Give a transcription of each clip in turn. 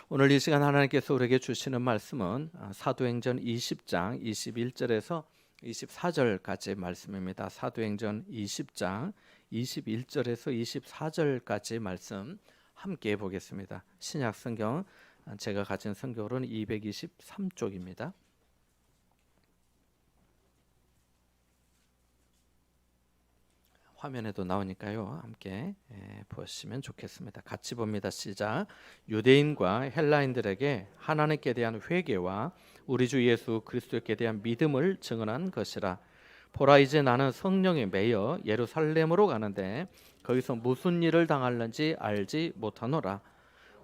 오늘 이 시간 하나님께서 우리에게 주시는 말씀은 사도행전 20장 21절에서 24절까지 말씀입니다. 사도행전 20장 21절에서 24절까지 말씀 함께 보겠습니다. 신약 성경 제가 가진 성경으로는 223쪽입니다. 화면에도 나오니까요. 함께 보시면 좋겠습니다. 같이 봅니다. 시작. 유대인과 헬라인들에게 하나님께 대한 회개와 우리 주 예수 그리스도께 대한 믿음을 증언한 것이라. 보라, 이제 나는 성령에 매여 예루살렘으로 가는데 거기서 무슨 일을 당할는지 알지 못하노라.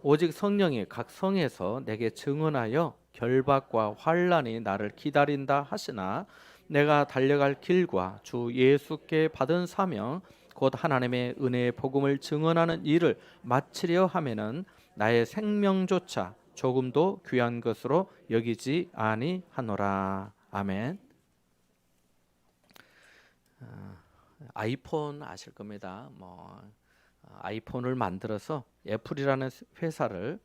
오직 성령이 각 성에서 내게 증언하여 결박과 환난이 나를 기다린다 하시나 내가 달려갈 길과 주 예수께 받은 사명 곧 하나님의 은혜의 복음을 증언하는 일을 마치려 하면은 나의 생명조차 조금도 귀한 것으로 여기지 아니하노라. 아멘. 아이폰 아실 겁니다. 아이폰을 만들어서 애플이라는 회사를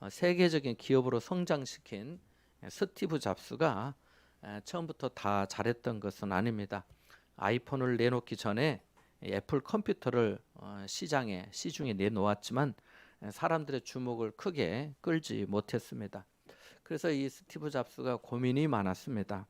세계적인 기업으로 성장시킨 스티브 잡스가 처음부터 다 잘했던 것은 아닙니다. 아이폰을 내놓기 전에 애플 컴퓨터를 시중에 내놓았지만 사람들의 주목을 크게 끌지 못했습니다. 그래서 이 스티브 잡스가 고민이 많았습니다.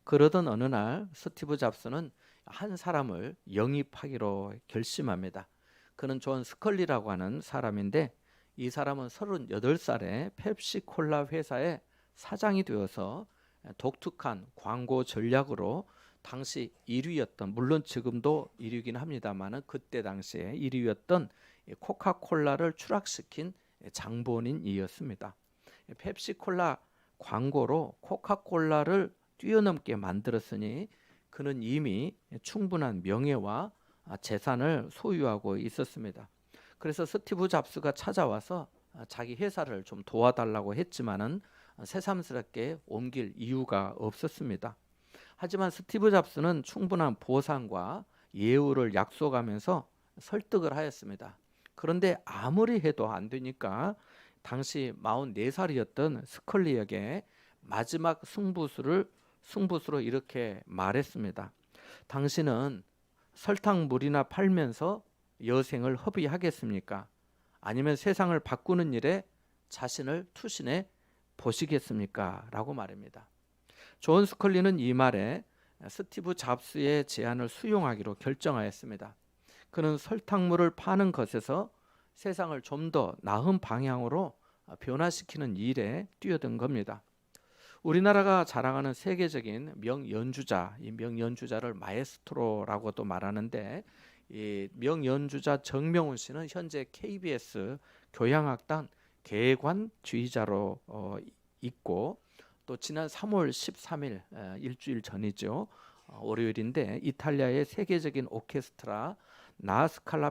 그러던 어느 날 스티브 잡스는 한 사람을 영입하기로 결심합니다. 그는 존 스컬리라고 하는 사람인데 이 사람은 38살에 펩시콜라 회사의 사장이 되어서 독특한 광고 전략으로 당시 1위였던, 물론 지금도 1위긴 합니다만 그때 당시에 1위였던 코카콜라를 추락시킨 장본인이었습니다. 펩시콜라 광고로 코카콜라를 뛰어넘게 만들었으니 그는 이미 충분한 명예와 재산을 소유하고 있었습니다. 그래서 스티브 잡스가 찾아와서 자기 회사를 좀 도와달라고 했지만은 새삼스럽게 옮길 이유가 없었습니다. 하지만 스티브 잡스는 충분한 보상과 예우를 약속하면서 설득을 하였습니다. 그런데 아무리 해도 안 되니까 당시 44살이었던 스컬리에게 마지막 승부수로 이렇게 말했습니다. 당신은 설탕물이나 팔면서 여생을 허비하겠습니까? 아니면 세상을 바꾸는 일에 자신을 투신해 보시겠습니까? 라고 말합니다. 존 스컬리는 이 말에 스티브 잡스의 제안을 수용하기로 결정하였습니다. 그는 설탕물을 파는 것에서 세상을 좀 더 나은 방향으로 변화시키는 일에 뛰어든 겁니다. 우리나라가 자랑하는 세계적인 명연주자, 이 명연주자를 마에스트로라고도 말하는데 이 명연주자 정명훈 씨는 현재 KBS 교향악단 계관주의자로 있고, 또 지난 3월 13일 일주일 전이죠. 월요일인데 이탈리아의 세계적인 오케스트라 나스칼라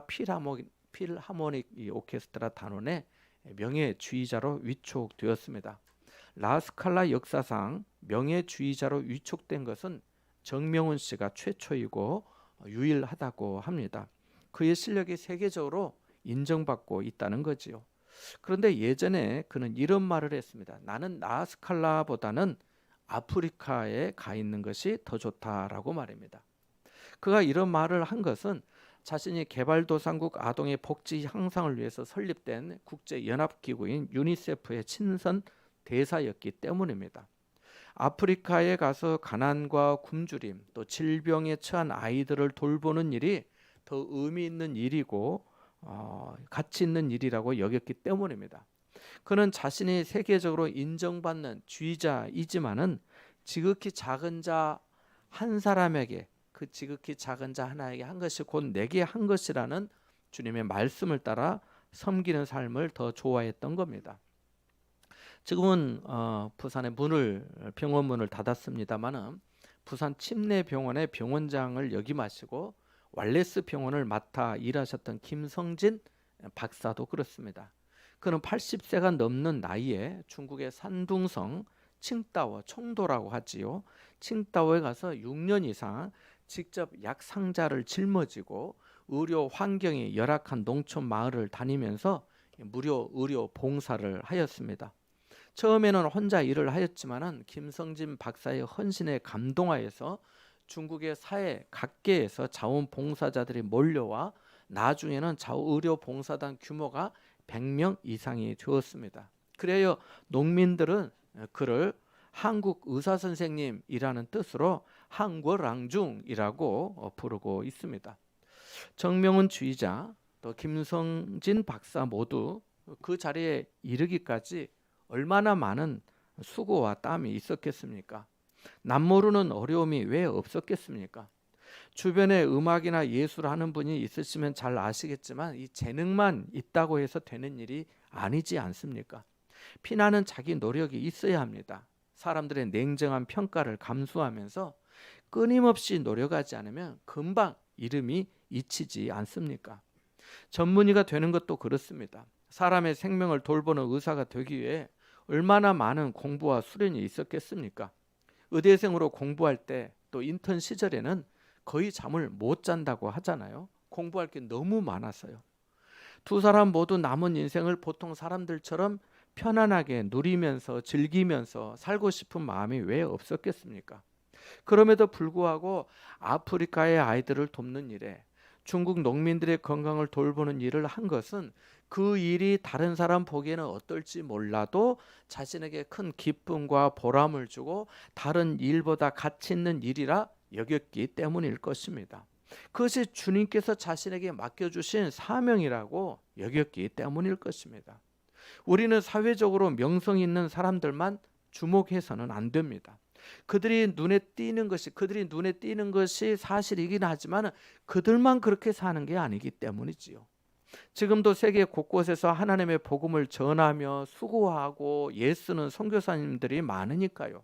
필하모닉 오케스트라 단원의 명예주의자로 위촉되었습니다. 라스칼라 역사상 명예주의자로 위촉된 것은 정명훈 씨가 최초이고 유일하다고 합니다. 그의 실력이 세계적으로 인정받고 있다는 거지요. 그런데 예전에 그는 이런 말을 했습니다. 나는 라스칼라보다는 아프리카에 가 있는 것이 더 좋다라고 말합니다. 그가 이런 말을 한 것은 자신이 개발도상국 아동의 복지 향상을 위해서 설립된 국제연합기구인 유니세프의 친선 대사였기 때문입니다. 아프리카에 가서 가난과 굶주림 또 질병에 처한 아이들을 돌보는 일이 더 의미 있는 일이고 가치 있는 일이라고 여겼기 때문입니다. 그는 자신이 세계적으로 인정받는 주의자이지만은 지극히 작은 자 한 사람에게, 그 지극히 작은 자 하나에게 한 것이 곧 내게 한 것이라는 주님의 말씀을 따라 섬기는 삶을 더 좋아했던 겁니다. 지금은 부산의 병원 문을 닫았습니다만은 부산 침례병원의 병원장을 역임하시고 왈레스 병원을 맡아 일하셨던 김성진 박사도 그렇습니다. 그는 80세가 넘는 나이에 중국의 산둥성 칭다오, 청도라고 하지요. 칭다오에 가서 6년 이상 직접 약 상자를 짊어지고 의료 환경이 열악한 농촌 마을을 다니면서 무료 의료 봉사를 하였습니다. 처음에는 혼자 일을 하였지만은 김성진 박사의 헌신에 감동하여서 중국의 사회 각계에서 자원봉사자들이 몰려와 나중에는 의료봉사단 규모가 100명 이상이 되었습니다. 그래요 농민들은 그를 한국 의사선생님이라는 뜻으로 한국랑중이라고 부르고 있습니다. 정명훈 주의자 또 김성진 박사 모두 그 자리에 이르기까지 얼마나 많은 수고와 땀이 있었겠습니까? 남모르는 어려움이 왜 없었겠습니까? 주변에 음악이나 예술을 하는 분이 있으시면 잘 아시겠지만 이 재능만 있다고 해서 되는 일이 아니지 않습니까? 피나는 자기 노력이 있어야 합니다. 사람들의 냉정한 평가를 감수하면서 끊임없이 노력하지 않으면 금방 이름이 잊히지 않습니까? 전문의가 되는 것도 그렇습니다. 사람의 생명을 돌보는 의사가 되기 위해 얼마나 많은 공부와 수련이 있었겠습니까? 의대생으로 공부할 때 또 인턴 시절에는 거의 잠을 못 잔다고 하잖아요. 공부할 게 너무 많아서요. 두 사람 모두 남은 인생을 보통 사람들처럼 편안하게 누리면서 즐기면서 살고 싶은 마음이 왜 없었겠습니까? 그럼에도 불구하고 아프리카의 아이들을 돕는 일에 중국 농민들의 건강을 돌보는 일을 한 것은 그 일이 다른 사람 보기에는 어떨지 몰라도 자신에게 큰 기쁨과 보람을 주고 다른 일보다 가치 있는 일이라 여겼기 때문일 것입니다. 그것이 주님께서 자신에게 맡겨주신 사명이라고 여겼기 때문일 것입니다. 우리는 사회적으로 명성 있는 사람들만 주목해서는 안 됩니다. 그들이 눈에 띄는 것이 사실이긴 하지만 그들만 그렇게 사는 게 아니기 때문이지요. 지금도 세계 곳곳에서 하나님의 복음을 전하며 수고하고 애쓰는 선교사님들이 많으니까요.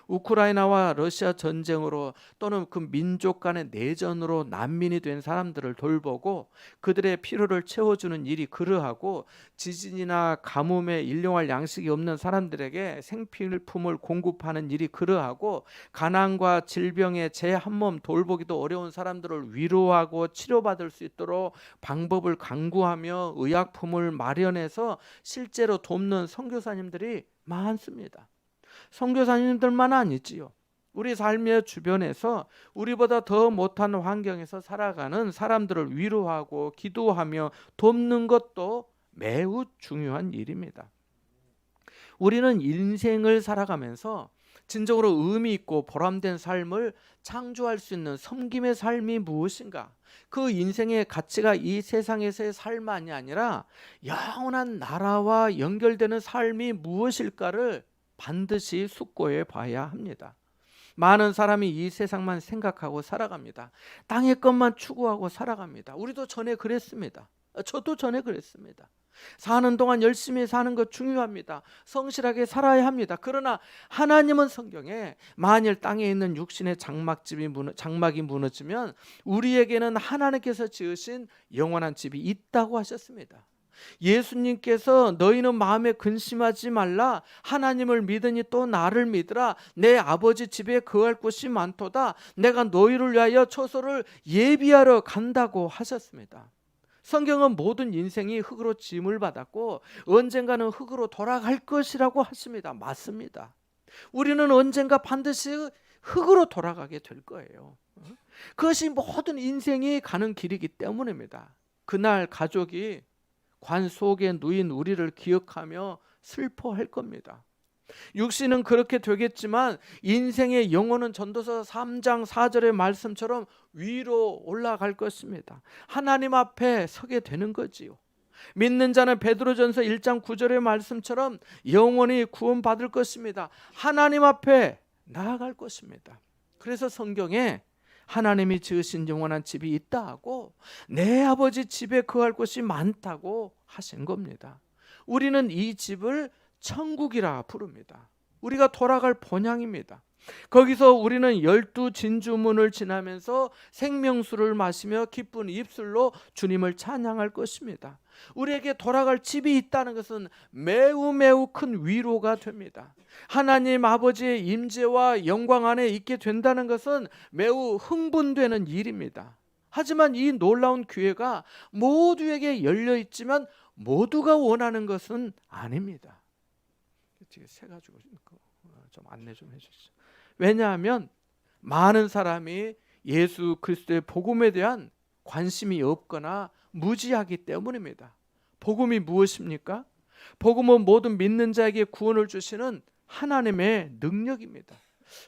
우크라이나와 러시아 전쟁으로 또는 그 민족 간의 내전으로 난민이 된 사람들을 돌보고 그들의 필요를 채워주는 일이 그러하고 지진이나 가뭄에 일용할 양식이 없는 사람들에게 생필품을 공급하는 일이 그러하고 가난과 질병에 제 한 몸 돌보기도 어려운 사람들을 위로하고 치료받을 수 있도록 방법을 강구하며 의약품을 마련해서 실제로 돕는 선교사님들이 많습니다. 선교사님들만 아니지요. 우리 삶의 주변에서 우리보다 더 못한 환경에서 살아가는 사람들을 위로하고 기도하며 돕는 것도 매우 중요한 일입니다. 우리는 인생을 살아가면서 진정으로 의미 있고 보람된 삶을 창조할 수 있는 섬김의 삶이 무엇인가? 그 인생의 가치가 이 세상에서의 삶만이 아니라 영원한 나라와 연결되는 삶이 무엇일까를 반드시 숙고해 봐야 합니다. 많은 사람이 이 세상만 생각하고 살아갑니다. 땅의 것만 추구하고 살아갑니다. 우리도 전에 그랬습니다. 저도 전에 그랬습니다. 사는 동안 열심히 사는 것 중요합니다. 성실하게 살아야 합니다. 그러나 하나님은 성경에 만일 땅에 있는 육신의 장막이 무너지면 우리에게는 하나님께서 지으신 영원한 집이 있다고 하셨습니다. 예수님께서 너희는 마음에 근심하지 말라 하나님을 믿으니 또 나를 믿으라 내 아버지 집에 거할 곳이 많도다 내가 너희를 위하여 처소를 예비하러 간다고 하셨습니다. 성경은 모든 인생이 흙으로 짐을 받았고 언젠가는 흙으로 돌아갈 것이라고 하십니다. 맞습니다. 우리는 언젠가 반드시 흙으로 돌아가게 될 거예요. 그것이 모든 인생이 가는 길이기 때문입니다. 그날 가족이 관 속에 누인 우리를 기억하며 슬퍼할 겁니다. 육신은 그렇게 되겠지만 인생의 영혼은 전도서 3장 4절의 말씀처럼 위로 올라갈 것입니다. 하나님 앞에 서게 되는 거지요. 믿는 자는 베드로전서 1장 9절의 말씀처럼 영원히 구원받을 것입니다. 하나님 앞에 나아갈 것입니다. 그래서 성경에 하나님이 지으신 영원한 집이 있다 하고 내 아버지 집에 거할 곳이 많다고 하신 겁니다. 우리는 이 집을 천국이라 부릅니다. 우리가 돌아갈 본향입니다. 거기서 우리는 12진주문을 지나면서 생명수를 마시며 기쁜 입술로 주님을 찬양할 것입니다. 우리에게 돌아갈 집이 있다는 것은 매우 큰 위로가 됩니다. 하나님 아버지의 임재와 영광 안에 있게 된다는 것은 매우 흥분되는 일입니다. 하지만 이 놀라운 기회가 모두에게 열려 있지만 모두가 원하는 것은 아닙니다. 어떻게 세가지고 좀 안내 좀 해주시죠. 왜냐하면 많은 사람이 예수 그리스도의 복음에 대한 관심이 없거나 무지하기 때문입니다. 복음이 무엇입니까? 복음은 모든 믿는 자에게 구원을 주시는 하나님의 능력입니다.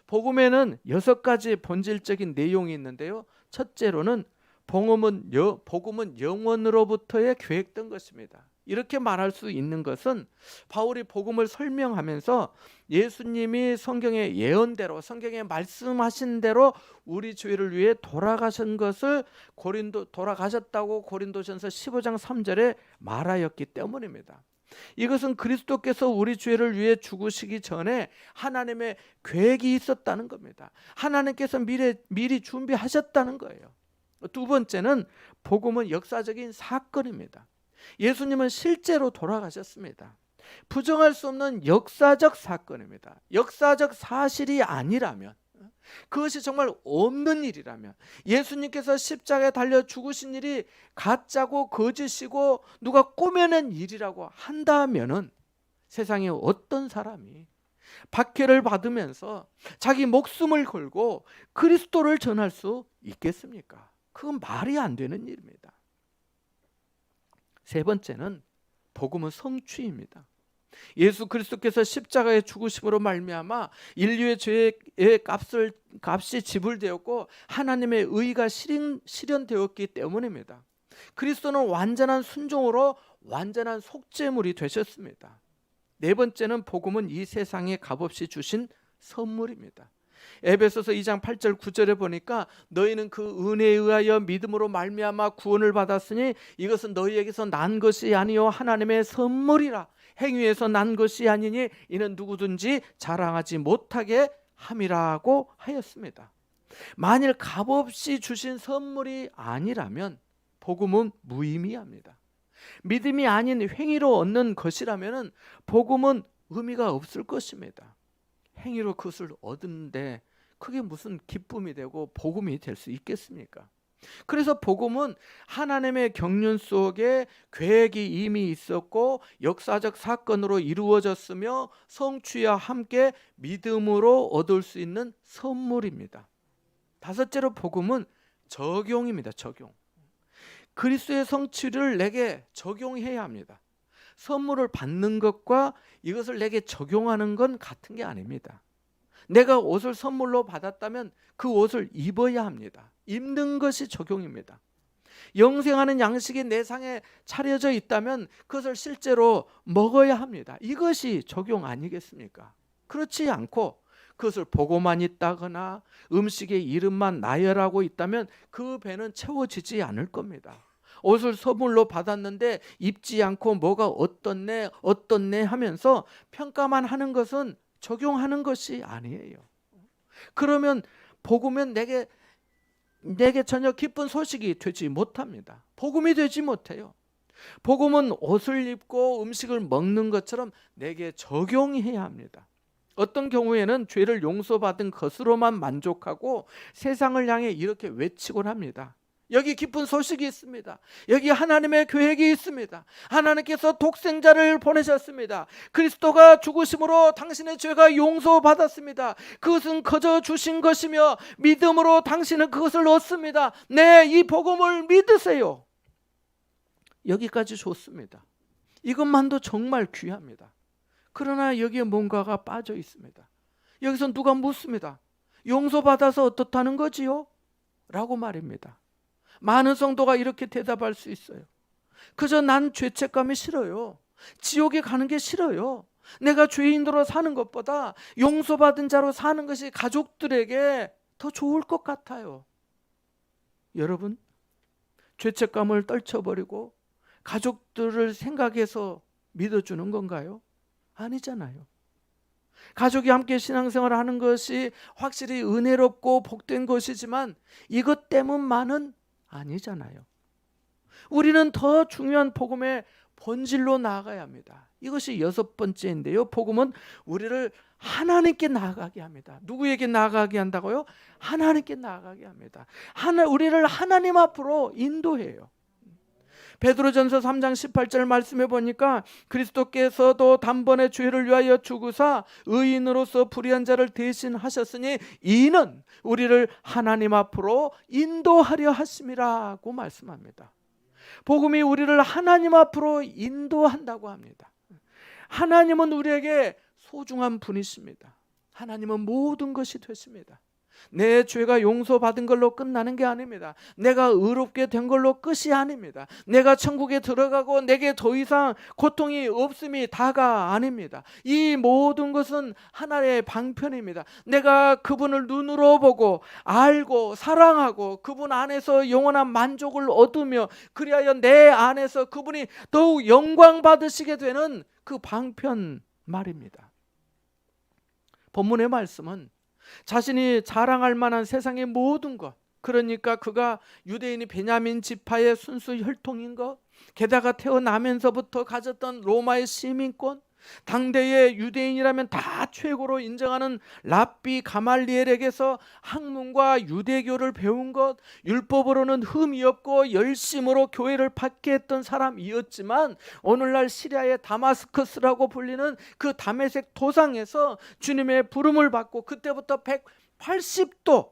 복음에는 6가지 본질적인 내용이 있는데요. 첫째로는 복음은 영원으로부터의 계획된 것입니다. 이렇게 말할 수 있는 것은 바울이 복음을 설명하면서 예수님이 성경의 예언대로, 성경에 말씀하신 대로 우리 죄를 위해 돌아가신 것을 돌아가셨다고 고린도전서 15장 3절에 말하였기 때문입니다. 이것은 그리스도께서 우리 죄를 위해 죽으시기 전에 하나님의 계획이 있었다는 겁니다. 하나님께서 미리 준비하셨다는 거예요. 두 번째는 복음은 역사적인 사건입니다. 예수님은 실제로 돌아가셨습니다. 부정할 수 없는 역사적 사건입니다. 역사적 사실이 아니라면, 그것이 정말 없는 일이라면, 예수님께서 십자가에 달려 죽으신 일이 가짜고 거짓이고 누가 꾸며낸 일이라고 한다면은 세상에 어떤 사람이 박해를 받으면서 자기 목숨을 걸고 그리스도를 전할 수 있겠습니까? 그건 말이 안 되는 일입니다. 세 번째는 복음은 성취입니다. 예수 그리스도께서 십자가의 죽으심으로 말미암아 인류의 죄의 값이 지불되었고 하나님의 의가 실현되었기 때문입니다. 그리스도는 완전한 순종으로 완전한 속죄물이 되셨습니다. 네 번째는 복음은 이 세상에 값없이 주신 선물입니다. 에베소서 2장 8절 9절에 보니까 너희는 그 은혜에 의하여 믿음으로 말미암아 구원을 받았으니 이것은 너희에게서 난 것이 아니요 하나님의 선물이라. 행위에서 난 것이 아니니 이는 누구든지 자랑하지 못하게 함이라고 하였습니다. 만일 값없이 주신 선물이 아니라면 복음은 무의미합니다. 믿음이 아닌 행위로 얻는 것이라면 복음은 의미가 없을 것입니다. 행위로 그것을 얻는데 그게 무슨 기쁨이 되고 복음이 될 수 있겠습니까? 그래서 복음은 하나님의 경륜 속에 계획이 이미 있었고 역사적 사건으로 이루어졌으며 성취와 함께 믿음으로 얻을 수 있는 선물입니다. 다섯째로 복음은 적용입니다. 적용. 그리스도의 성취를 내게 적용해야 합니다. 선물을 받는 것과 이것을 내게 적용하는 건 같은 게 아닙니다. 내가 옷을 선물로 받았다면 그 옷을 입어야 합니다. 입는 것이 적용입니다. 영생하는 양식이 내 상에 차려져 있다면 그것을 실제로 먹어야 합니다. 이것이 적용 아니겠습니까? 그렇지 않고 그것을 보고만 있다거나 음식의 이름만 나열하고 있다면 그 배는 채워지지 않을 겁니다. 옷을 선물로 받았는데 입지 않고 뭐가 어떻네 하면서 평가만 하는 것은 적용하는 것이 아니에요. 그러면 복음은 내게 전혀 기쁜 소식이 되지 못합니다. 복음이 되지 못해요. 복음은 옷을 입고 음식을 먹는 것처럼 내게 적용해야 합니다. 어떤 경우에는 죄를 용서받은 것으로만 만족하고 세상을 향해 이렇게 외치곤 합니다. 여기 기쁜 소식이 있습니다. 여기 하나님의 계획이 있습니다. 하나님께서 독생자를 보내셨습니다. 그리스도가 죽으심으로 당신의 죄가 용서받았습니다. 그것은 거저 주신 것이며 믿음으로 당신은 그것을 얻습니다. 네, 이 복음을 믿으세요. 여기까지 좋습니다. 이것만도 정말 귀합니다. 그러나 여기에 뭔가가 빠져 있습니다. 여기서 누가 묻습니다. 용서받아서 어떻다는 거지요? 라고 말입니다. 많은 성도가 이렇게 대답할 수 있어요. 그저 난 죄책감이 싫어요. 지옥에 가는 게 싫어요. 내가 죄인으로 사는 것보다 용서받은 자로 사는 것이 가족들에게 더 좋을 것 같아요. 여러분, 죄책감을 떨쳐버리고 가족들을 생각해서 믿어주는 건가요? 아니잖아요. 가족이 함께 신앙생활을 하는 것이 확실히 은혜롭고 복된 것이지만 이것 때문만은 아니잖아요. 우리는 더 중요한 복음의 본질로 나아가야 합니다. 이것이 6번째인데요. 복음은 우리를 하나님께 나아가게 합니다. 누구에게 나아가게 한다고요? 하나님께 나아가게 합니다. 우리를 하나님 앞으로 인도해요. 베드로전서 3장 18절 말씀해 보니까 그리스도께서도 단번에 죄를 위하여 죽으사 의인으로서 불의한 자를 대신하셨으니 이는 우리를 하나님 앞으로 인도하려 하심이라고 말씀합니다. 복음이 우리를 하나님 앞으로 인도한다고 합니다. 하나님은 우리에게 소중한 분이십니다. 하나님은 모든 것이 되십니다. 내 죄가 용서받은 걸로 끝나는 게 아닙니다. 내가 의롭게 된 걸로 끝이 아닙니다. 내가 천국에 들어가고 내게 더 이상 고통이 없음이 다가 아닙니다. 이 모든 것은 하나의 방편입니다. 내가 그분을 눈으로 보고 알고 사랑하고 그분 안에서 영원한 만족을 얻으며 그리하여 내 안에서 그분이 더욱 영광 받으시게 되는 그 방편 말입니다. 본문의 말씀은 자신이 자랑할 만한 세상의 모든 것, 그러니까 그가 유대인이 베냐민 지파의 순수 혈통인 것, 게다가 태어나면서부터 가졌던 로마의 시민권, 당대의 유대인이라면 다 최고로 인정하는 랍비 가말리엘에게서 학문과 유대교를 배운 것, 율법으로는 흠이 없고 열심으로 교회를 받게 했던 사람이었지만 오늘날 시리아의 다마스커스라고 불리는 그 다메섹 도상에서 주님의 부름을 받고 그때부터 180도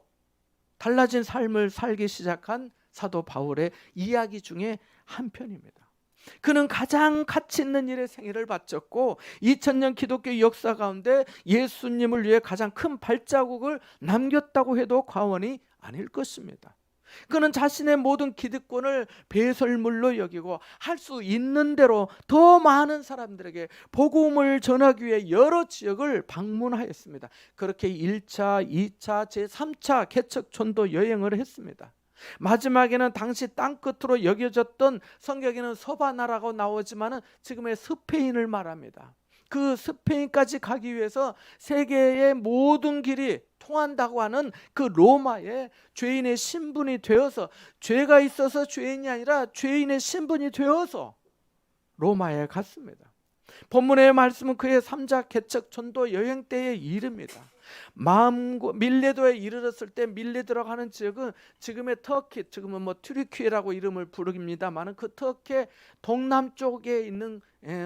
달라진 삶을 살기 시작한 사도 바울의 이야기 중에 한 편입니다. 그는 가장 가치 있는 일에 생애를 바쳤고 2000년 기독교 역사 가운데 예수님을 위해 가장 큰 발자국을 남겼다고 해도 과언이 아닐 것입니다. 그는 자신의 모든 기득권을 배설물로 여기고 할 수 있는 대로 더 많은 사람들에게 복음을 전하기 위해 여러 지역을 방문하였습니다. 그렇게 1차, 2차, 제3차 개척 전도 여행을 했습니다. 마지막에는 당시 땅끝으로 여겨졌던 성경에는 서바나라고 나오지만 지금의 스페인을 말합니다. 그 스페인까지 가기 위해서 세계의 모든 길이 통한다고 하는 그 로마의 죄인의 신분이 되어서, 죄가 있어서 죄인이 아니라 죄인의 신분이 되어서 로마에 갔습니다. 본문의 말씀은 그의 3자 개척 전도 여행 때의 일입니다. 밀레도에 이르렀을 때, 밀레도라고 하는 지역은 지금의 터키, 지금은 튀르키예라고 이름을 부릅니다만 그 터키 동남쪽에 있는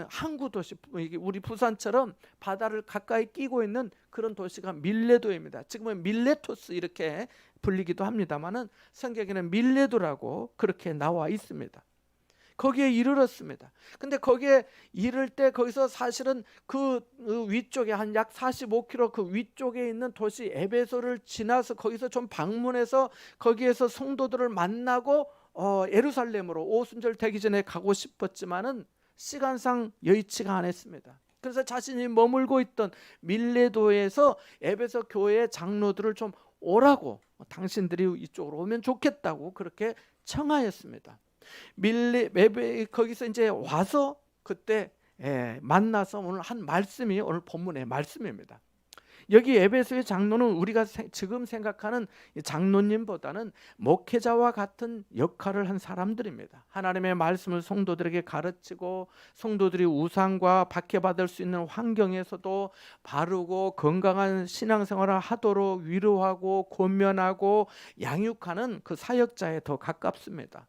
항구 도시, 우리 부산처럼 바다를 가까이 끼고 있는 그런 도시가 밀레도입니다. 지금은 밀레토스 이렇게 불리기도 합니다만 성경에는 밀레도라고 그렇게 나와 있습니다. 거기에 이르렀습니다. 근데 거기에 이를 때 거기서 사실은 그 위쪽에 한 약 45km 그 위쪽에 있는 도시 에베소를 지나서 거기서 좀 방문해서 거기에서 성도들을 만나고 예루살렘으로 오순절 되기 전에 가고 싶었지만은 시간상 여의치가 않았습니다. 그래서 자신이 머물고 있던 밀레도에서 에베소 교회의 장로들을 좀 오라고, 당신들이 이쪽으로 오면 좋겠다고 그렇게 청하였습니다. 거기서 이제 와서 그때 만나서 오늘 한 말씀이 오늘 본문의 말씀입니다. 여기 에베소의 장로는 우리가 지금 생각하는 장로님보다는 목회자와 같은 역할을 한 사람들입니다. 하나님의 말씀을 성도들에게 가르치고 성도들이 우상과 박해받을 수 있는 환경에서도 바르고 건강한 신앙생활을 하도록 위로하고 권면하고 양육하는 그 사역자에 더 가깝습니다.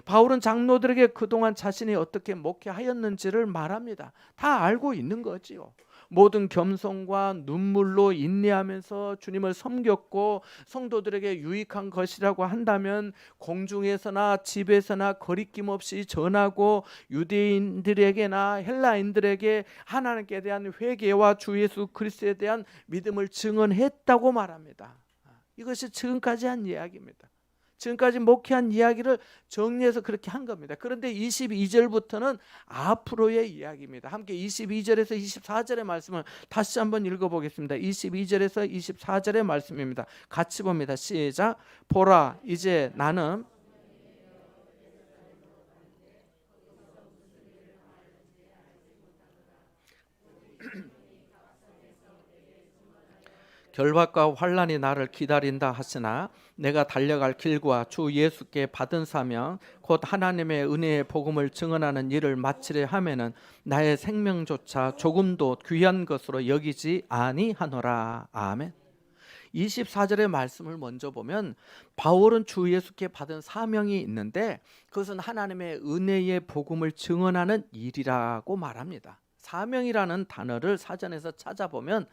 바울은 장로들에게 그동안 자신이 어떻게 목회하였는지를 말합니다. 다 알고 있는 거지요. 모든 겸손과 눈물로 인내하면서 주님을 섬겼고 성도들에게 유익한 것이라고 한다면 공중에서나 집에서나 거리낌 없이 전하고 유대인들에게나 헬라인들에게 하나님께 대한 회개와 주 예수 그리스도에 대한 믿음을 증언했다고 말합니다. 이것이 지금까지 한 이야기입니다. 지금까지 목회한 이야기를 정리해서 그렇게 한 겁니다. 그런데 22절부터는 앞으로의 이야기입니다. 함께 22절에서 24절의 말씀을 다시 한번 읽어보겠습니다. 22절에서 24절의 말씀입니다. 같이 봅니다. 시작. 보라, 이제 나는 결박과 환난이 나를 기다린다 하시나 내가 달려갈 길과 주 예수께 받은 사명 곧 하나님의 은혜의 복음을 증언하는 일을 마치려 하면은 나의 생명조차 조금도 귀한 것으로 여기지 아니하노라. 아멘. 24절의 말씀을 먼저 보면 바울은 주 예수께 받은 사명이 있는데 그것은 하나님의 은혜의 복음을 증언하는 일이라고 말합니다. 사명이라는 단어를 사전에서 찾아보면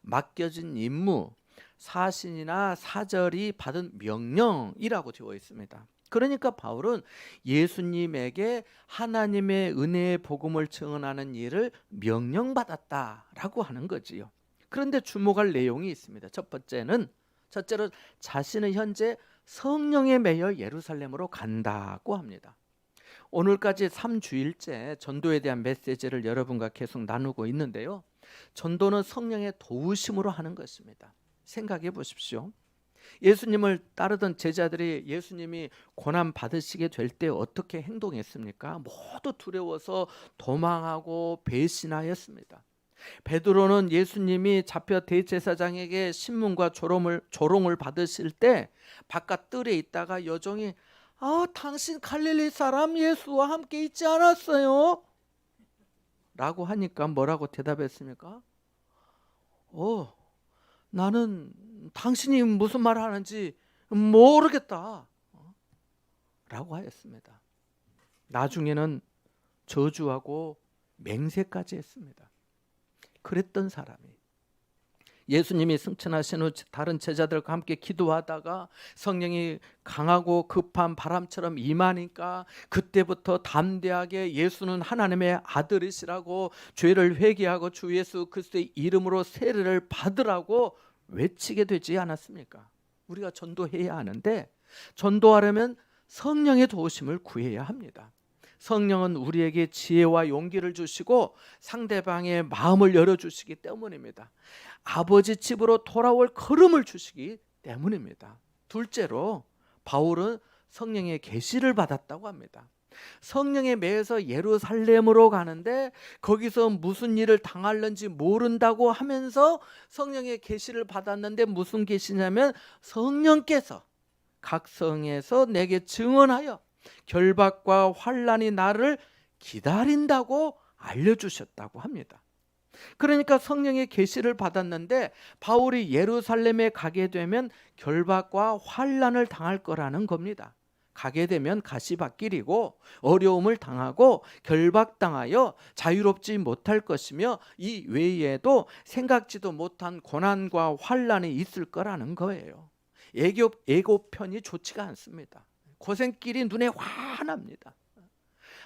맡겨진 임무, 사신이나 사절이 받은 명령이라고 되어 있습니다. 그러니까 바울은 예수님에게 하나님의 은혜의 복음을 증언하는 일을 명령받았다라고 하는 거지요. 그런데 주목할 내용이 있습니다. 첫째로 자신은 현재 성령에 매여 예루살렘으로 간다고 합니다. 오늘까지 3주일째 전도에 대한 메시지를 여러분과 계속 나누고 있는데요. 전도는 성령의 도우심으로 하는 것입니다. 생각해 보십시오. 예수님을 따르던 제자들이 예수님이 고난 받으시게 될 때 어떻게 행동했습니까? 모두 두려워서 도망하고 배신하였습니다. 베드로는 예수님이 잡혀 대제사장에게 신문과 조롱을 받으실 때 바깥 뜰에 있다가 여종이 당신 갈릴리 사람 예수와 함께 있지 않았어요? 라고 하니까 뭐라고 대답했습니까? 나는 당신이 무슨 말을 하는지 모르겠다 라고 하였습니다. 나중에는 저주하고 맹세까지 했습니다. 그랬던 사람이 예수님이 승천하신 후 다른 제자들과 함께 기도하다가 성령이 강하고 급한 바람처럼 임하니까 그때부터 담대하게 예수는 하나님의 아들이시라고 죄를 회개하고 주 예수 그리스도의 이름으로 세례를 받으라고 외치게 되지 않았습니까? 우리가 전도해야 하는데 전도하려면 성령의 도우심을 구해야 합니다. 성령은 우리에게 지혜와 용기를 주시고 상대방의 마음을 열어주시기 때문입니다. 아버지 집으로 돌아올 걸음을 주시기 때문입니다. 둘째로 바울은 성령의 계시를 받았다고 합니다. 성령에 매여서 예루살렘으로 가는데 거기서 무슨 일을 당할는지 모른다고 하면서 성령의 계시를 받았는데 무슨 계시냐면 성령께서 각 성에서 내게 증언하여 결박과 환난이 나를 기다린다고 알려주셨다고 합니다. 그러니까 성령의 계시를 받았는데 바울이 예루살렘에 가게 되면 결박과 환난을 당할 거라는 겁니다. 가게 되면 가시밭길이고 어려움을 당하고 결박당하여 자유롭지 못할 것이며 이 외에도 생각지도 못한 고난과 환난이 있을 거라는 거예요. 애고편이 좋지가 않습니다. 고생길이 눈에 환합니다.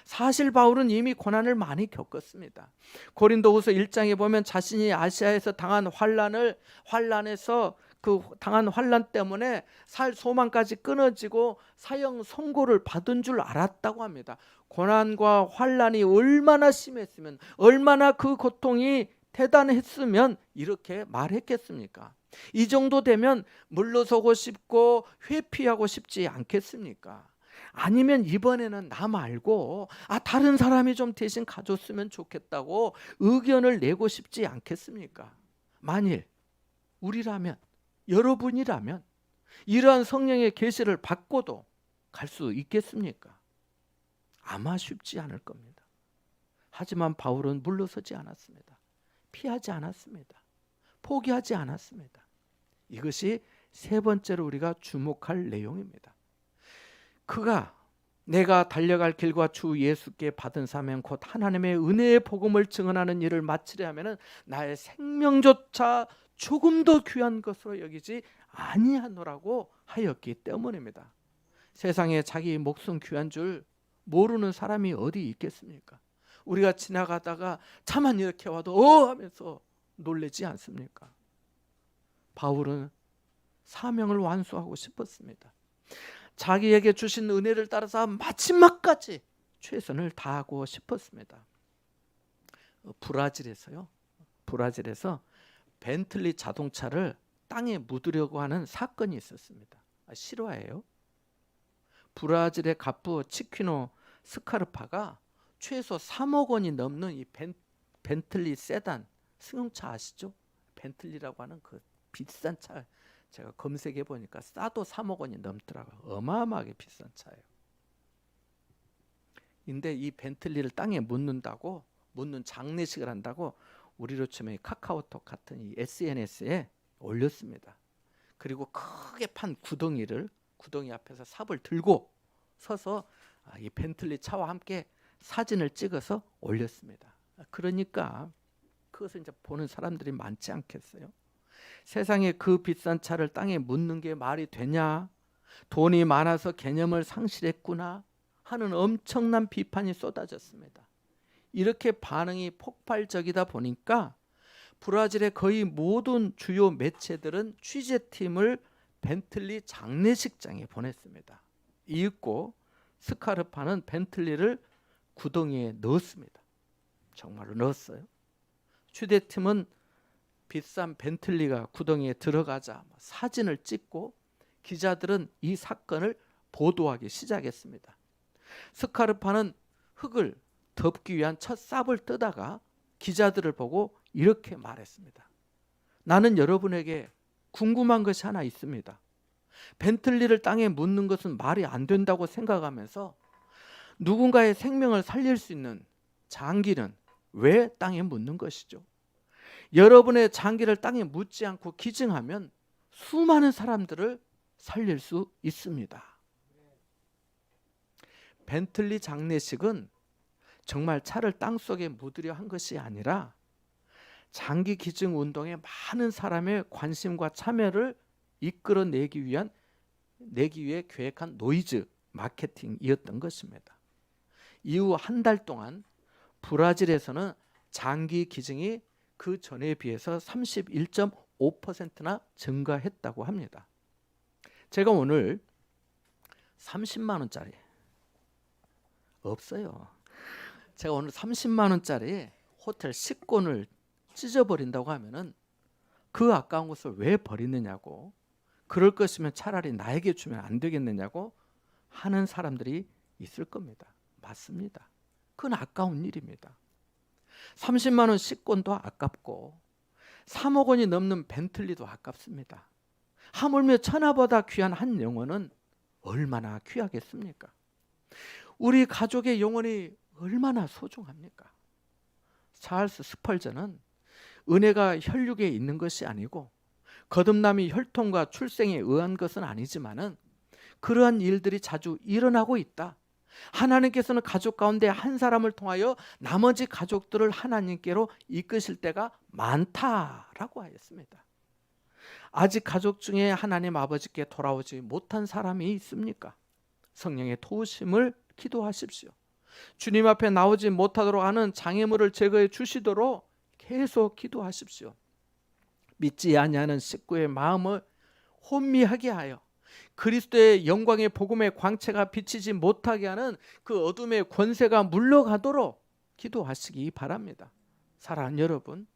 사실 바울은 이미 고난을 많이 겪었습니다. 고린도후서 1장에 보면 자신이 아시아에서 당한 환난에서 그 당한 환난 때문에 살 소망까지 끊어지고 사형 선고를 받은 줄 알았다고 합니다. 고난과 환난이 얼마나 심했으면, 얼마나 그 고통이 대단했으면 이렇게 말했겠습니까? 이 정도 되면 물러서고 싶고 회피하고 싶지 않겠습니까? 아니면 이번에는 나 말고 다른 사람이 좀 대신 가줬으면 좋겠다고 의견을 내고 싶지 않겠습니까? 만일 우리라면, 여러분이라면 이러한 성령의 계시를 받고도 갈 수 있겠습니까? 아마 쉽지 않을 겁니다. 하지만 바울은 물러서지 않았습니다. 피하지 않았습니다. 포기하지 않았습니다. 이것이 세 번째로 우리가 주목할 내용입니다. 그가 내가 달려갈 길과 주 예수께 받은 사명 곧 하나님의 은혜의 복음을 증언하는 일을 마치려 하면은 나의 생명조차 조금도 귀한 것으로 여기지 아니하노라고 하였기 때문입니다. 세상에 자기 목숨 귀한 줄 모르는 사람이 어디 있겠습니까? 우리가 지나가다가 차만 이렇게 와도 하면서 놀라지 않습니까? 바울은 사명을 완수하고 싶었습니다. 자기에게 주신 은혜를 따라서 마지막까지 최선을 다하고 싶었습니다. 브라질에서 벤틀리 자동차를 땅에 묻으려고 하는 사건이 있었습니다. 실화예요. 브라질의 갑부 치퀴노 스카르파가 최소 3억 원이 넘는 이 벤틀리 세단 승용차 아시죠? 벤틀리라고 하는 그 비싼 차, 제가 검색해 보니까 싸도 3억 원이 넘더라고요. 어마어마하게 비싼 차예요. 근데 이 벤틀리를 땅에 묻는 장례식을 한다고 우리로 치면 카카오톡 같은 이 SNS에 올렸습니다. 그리고 크게 판 구덩이 앞에서 삽을 들고 서서 이 벤틀리 차와 함께 사진을 찍어서 올렸습니다. 그러니까 그것을 이제 보는 사람들이 많지 않겠어요? 세상에 그 비싼 차를 땅에 묻는 게 말이 되냐? 돈이 많아서 개념을 상실했구나 하는 엄청난 비판이 쏟아졌습니다. 이렇게 반응이 폭발적이다 보니까 브라질의 거의 모든 주요 매체들은 취재팀을 벤틀리 장례식장에 보냈습니다. 이윽고 스카르파는 벤틀리를 구덩이에 넣었습니다. 정말로 넣었어요. 취재팀은 비싼 벤틀리가 구덩이에 들어가자 사진을 찍고 기자들은 이 사건을 보도하기 시작했습니다. 스카르파는 흙을 덮기 위한 첫 삽을 뜨다가 기자들을 보고 이렇게 말했습니다. 나는 여러분에게 궁금한 것이 하나 있습니다. 벤틀리를 땅에 묻는 것은 말이 안 된다고 생각하면서 누군가의 생명을 살릴 수 있는 장기는 왜 땅에 묻는 것이죠? 여러분의 장기를 땅에 묻지 않고 기증하면 수많은 사람들을 살릴 수 있습니다. 벤틀리 장례식은 정말 차를 땅속에 묻으려 한 것이 아니라 장기 기증 운동에 많은 사람의 관심과 참여를 이끌어내기 위해 계획한 노이즈 마케팅이었던 것입니다. 이후 한 달 동안 브라질에서는 장기 기증이 그 전에 비해서 31.5%나 증가했다고 합니다. 제가 오늘 30만 원짜리 없어요. 제가 오늘 30만 원짜리 호텔 식권을 찢어버린다고 하면은 그 아까운 것을 왜 버리느냐고, 그럴 것이면 차라리 나에게 주면 안 되겠느냐고 하는 사람들이 있을 겁니다. 맞습니다. 그건 아까운 일입니다. 30만 원 식권도 아깝고 3억 원이 넘는 벤틀리도 아깝습니다. 하물며 천하보다 귀한 한 영혼은 얼마나 귀하겠습니까? 우리 가족의 영혼이 얼마나 소중합니까? 찰스 스펄전은 은혜가 혈육에 있는 것이 아니고 거듭남이 혈통과 출생에 의한 것은 아니지만은 그러한 일들이 자주 일어나고 있다. 하나님께서는 가족 가운데 한 사람을 통하여 나머지 가족들을 하나님께로 이끄실 때가 많다라고 하였습니다. 아직 가족 중에 하나님 아버지께 돌아오지 못한 사람이 있습니까? 성령의 도우심을 기도하십시오. 주님 앞에 나오지 못하도록 하는 장애물을 제거해 주시도록 계속 기도하십시오. 믿지 아니하는 식구의 마음을 혼미하게 하여 그리스도의 영광의 복음의 광채가 비치지 못하게 하는 그 어둠의 권세가 물러가도록 기도하시기 바랍니다. 사랑하는 여러분,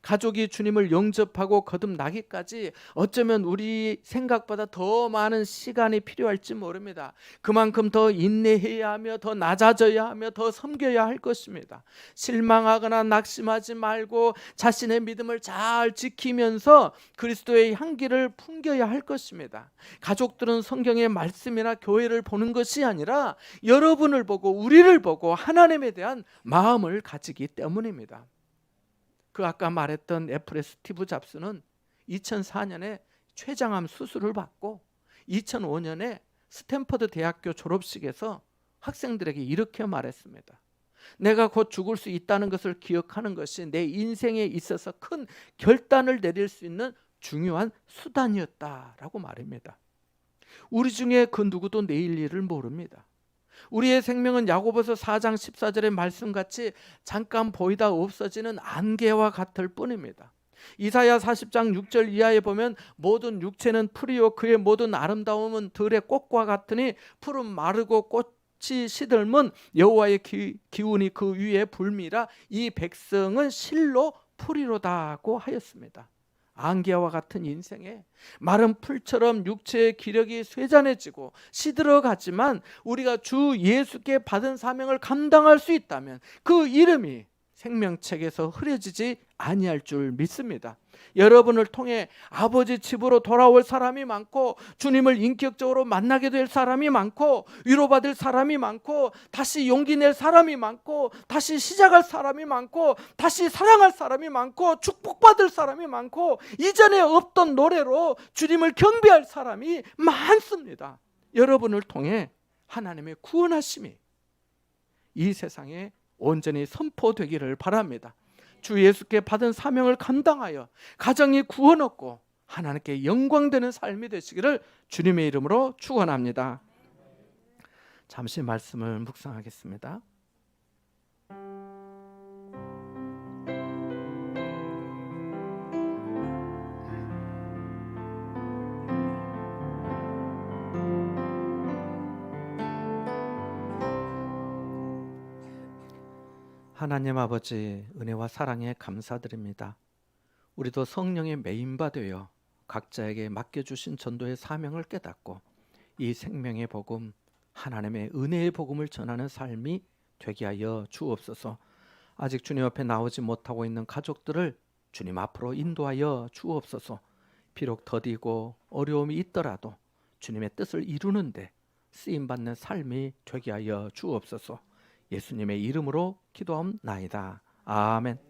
가족이 주님을 영접하고 거듭나기까지 어쩌면 우리 생각보다 더 많은 시간이 필요할지 모릅니다. 그만큼 더 인내해야 하며 더 낮아져야 하며 더 섬겨야 할 것입니다. 실망하거나 낙심하지 말고 자신의 믿음을 잘 지키면서 그리스도의 향기를 풍겨야 할 것입니다. 가족들은 성경의 말씀이나 교회를 보는 것이 아니라 여러분을 보고 우리를 보고 하나님에 대한 마음을 가지기 때문입니다. 그 아까 말했던 애플의 스티브 잡스는 2004년에 췌장암 수술을 받고 2005년에 스탠퍼드 대학교 졸업식에서 학생들에게 이렇게 말했습니다. 내가 곧 죽을 수 있다는 것을 기억하는 것이 내 인생에 있어서 큰 결단을 내릴 수 있는 중요한 수단이었다라고 말합니다. 우리 중에 그 누구도 내일 일을 모릅니다. 우리의 생명은 야고보서 4장 14절의 말씀같이 잠깐 보이다 없어지는 안개와 같을 뿐입니다. 이사야 40장 6절 이하에 보면 모든 육체는 풀이요 그의 모든 아름다움은 들의 꽃과 같으니 풀은 마르고 꽃이 시들면 여호와의 기운이 그 위에 불미라 이 백성은 실로 풀이로다고 하였습니다. 안개와 같은 인생에 마른 풀처럼 육체의 기력이 쇠잔해지고 시들어가지만 우리가 주 예수께 받은 사명을 감당할 수 있다면 그 이름이 생명책에서 흐려지지 아니할 줄 믿습니다. 여러분을 통해 아버지 집으로 돌아올 사람이 많고, 주님을 인격적으로 만나게 될 사람이 많고, 위로받을 사람이 많고, 다시 용기 낼 사람이 많고, 다시 시작할 사람이 많고, 다시 사랑할 사람이 많고, 축복받을 사람이 많고, 이전에 없던 노래로 주님을 경배할 사람이 많습니다. 여러분을 통해 하나님의 구원하심이 이 세상에 온전히 선포되기를 바랍니다. 주 예수께 받은 사명을 감당하여 가정이 구원 얻고 하나님께 영광되는 삶이 되시기를 주님의 이름으로 축원합니다. 잠시 말씀을 묵상하겠습니다. 하나님 아버지, 은혜와 사랑에 감사드립니다. 우리도 성령의 메인바 되어 각자에게 맡겨주신 전도의 사명을 깨닫고 이 생명의 복음, 하나님의 은혜의 복음을 전하는 삶이 되게 하여 주옵소서. 아직 주님 앞에 나오지 못하고 있는 가족들을 주님 앞으로 인도하여 주옵소서. 비록 더디고 어려움이 있더라도 주님의 뜻을 이루는데 쓰임받는 삶이 되게 하여 주옵소서. 예수님의 이름으로 기도함나이다. 아멘.